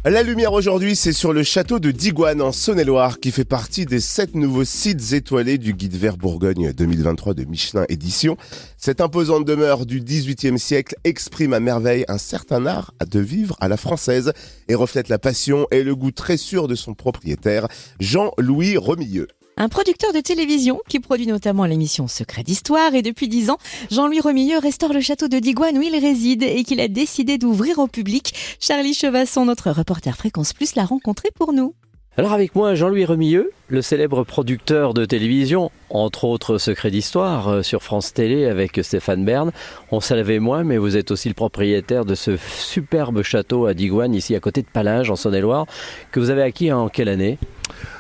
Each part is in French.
La lumière aujourd'hui, c'est sur le château de Digoine en Saône-et-Loire qui fait partie des 7 nouveaux sites étoilés du Guide vert Bourgogne 2023 de Michelin Édition. Cette imposante demeure du XVIIIe siècle exprime à merveille un certain art de vivre à la française et reflète la passion et le goût très sûr de son propriétaire, Jean-Louis Remilleux. Un producteur de télévision qui produit notamment l'émission Secret d'Histoire et depuis 10 ans, Jean-Louis Remilleux restaure le château de Digoine où il réside et qu'il a décidé d'ouvrir au public. Charlie Chevasson, notre reporter Fréquence Plus, l'a rencontré pour nous. Alors avec moi, Jean-Louis Remilleux, le célèbre producteur de télévision, entre autres Secret d'Histoire sur France Télé avec Stéphane Bern. On ne savait moins, mais vous êtes aussi le propriétaire de ce superbe château à Digoine, ici à côté de Palinges, en Saône-et-Loire, que vous avez acquis en quelle année ?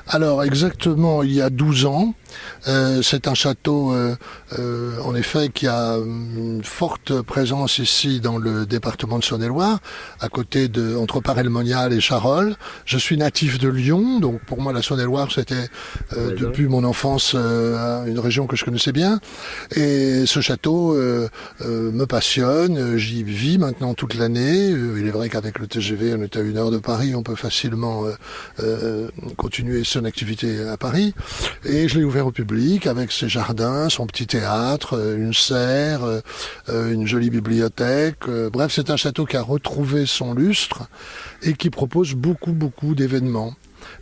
Alors exactement il y a 12 ans, c'est un château en effet qui a une forte présence ici dans le département de Saône-et-Loire, à côté entre Paray-le-Monial et Charolles. Je suis natif de Lyon, donc pour moi la Saône-et-Loire c'était depuis mon enfance une région que je connaissais bien. Et ce château me passionne, j'y vis maintenant toute l'année. Il est vrai qu'avec le TGV on est à 1 heure de Paris, on peut facilement continuer son activité à Paris, et je l'ai ouvert au public avec ses jardins, son petit théâtre, une serre, une jolie bibliothèque. Bref, c'est un château qui a retrouvé son lustre et qui propose beaucoup d'événements.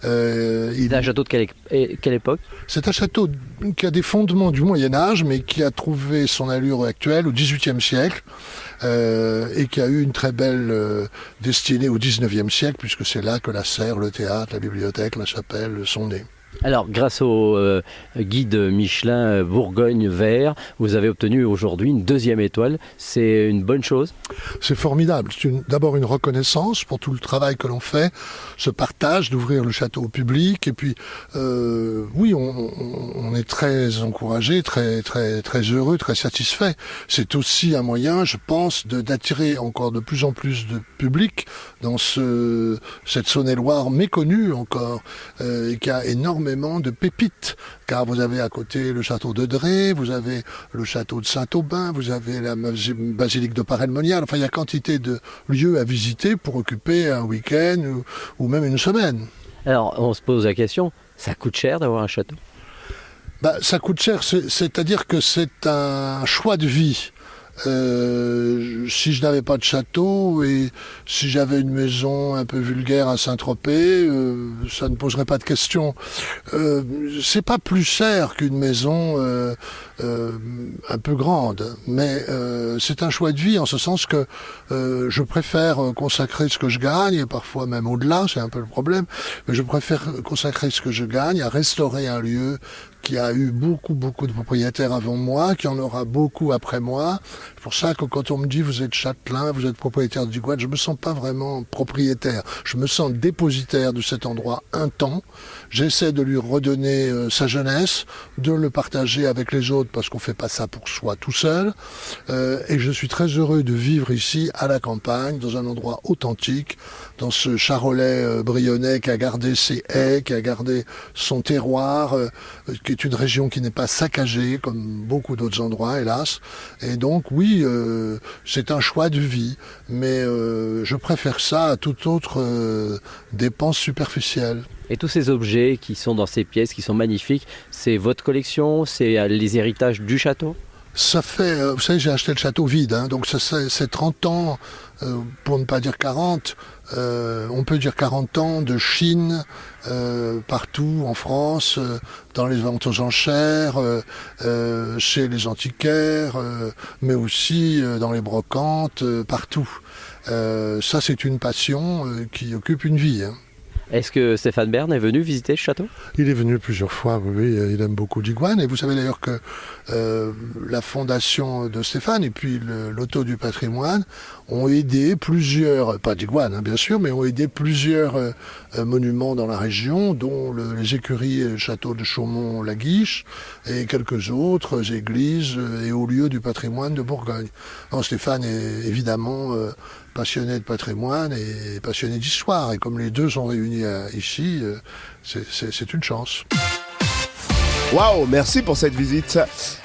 C'est un château de quelle époque ? C'est un château qui a des fondements du Moyen-Âge, mais qui a trouvé son allure actuelle au XVIIIe siècle, et qui a eu une très belle destinée au XIXe siècle, puisque c'est là que la serre, le théâtre, la bibliothèque, la chapelle sont nés. Alors, grâce au guide Michelin Bourgogne Vert, vous avez obtenu aujourd'hui une 2e étoile. C'est une bonne chose ? C'est formidable. C'est d'abord une reconnaissance pour tout le travail que l'on fait, ce partage d'ouvrir le château au public. Et puis, oui, on est très encouragé, très heureux, très satisfait. C'est aussi un moyen, je pense, d'attirer encore de plus en plus de public dans cette Saône-et-Loire méconnue encore, et qui a énormément de pépites, car vous avez à côté le château de Dreux, vous avez le château de Saint-Aubin, vous avez la basilique de Paray-le-Monial. Enfin, il y a quantité de lieux à visiter pour occuper un week-end ou même une semaine. Alors, on se pose la question, ça coûte cher d'avoir un château ? Ça coûte cher, c'est-à-dire que c'est un choix de vie. Si je n'avais pas de château et si j'avais une maison un peu vulgaire à Saint-Tropez, ça ne poserait pas de question. C'est pas plus cher qu'une maison un peu grande, mais c'est un choix de vie en ce sens que je préfère consacrer ce que je gagne, et parfois même au-delà, c'est un peu le problème, mais je préfère consacrer ce que je gagne à restaurer un lieu qui a eu beaucoup de propriétaires avant moi, qui en aura beaucoup après moi. C'est pour ça que quand on me dit vous êtes châtelain, vous êtes propriétaire de Digoine, je me sens pas vraiment propriétaire. Je me sens dépositaire de cet endroit un temps. J'essaie de lui redonner sa jeunesse, de le partager avec les autres parce qu'on fait pas ça pour soi tout seul. Et je suis très heureux de vivre ici à la campagne, dans un endroit authentique, dans ce Charolais brionnais qui a gardé ses haies, qui a gardé son terroir, qui est une région qui n'est pas saccagée comme beaucoup d'autres endroits, hélas. Et donc oui, c'est un choix de vie, mais je préfère ça à toute autre dépense superficielle. Et tous ces objets qui sont dans ces pièces, qui sont magnifiques, c'est votre collection, c'est les héritages du château ? Ça fait, vous savez, j'ai acheté le château vide, donc c'est 30 ans, pour ne pas dire 40, on peut dire 40 ans de Chine, partout en France, dans les ventes aux enchères, chez les antiquaires, mais aussi dans les brocantes, partout. Ça, c'est une passion qui occupe une vie. Est-ce que Stéphane Bern est venu visiter ce château ? Il est venu plusieurs fois, oui, il aime beaucoup Digoine. Et vous savez d'ailleurs que la fondation de Stéphane et puis le Loto du patrimoine ont aidé plusieurs, pas Digoine bien sûr, mais ont aidé plusieurs monuments dans la région, dont les écuries et le château de Chaumont-la-Guiche et quelques autres églises et hauts lieux du patrimoine de Bourgogne. Non, Stéphane est évidemment passionné de patrimoine et passionné d'histoire. Et comme les deux sont réunis ici, c'est une chance. Waouh, merci pour cette visite.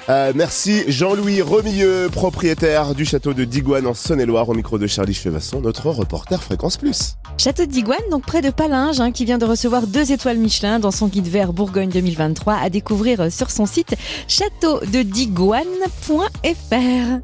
Merci Jean-Louis Remilleux, propriétaire du château de Digoine en Saône-et-Loire, au micro de Charlie Chevasson, notre reporter Fréquence Plus. Château de Digoine, donc près de Palinges, qui vient de recevoir 2 étoiles Michelin dans son guide vert Bourgogne 2023, à découvrir sur son site châteaudedigoine.fr.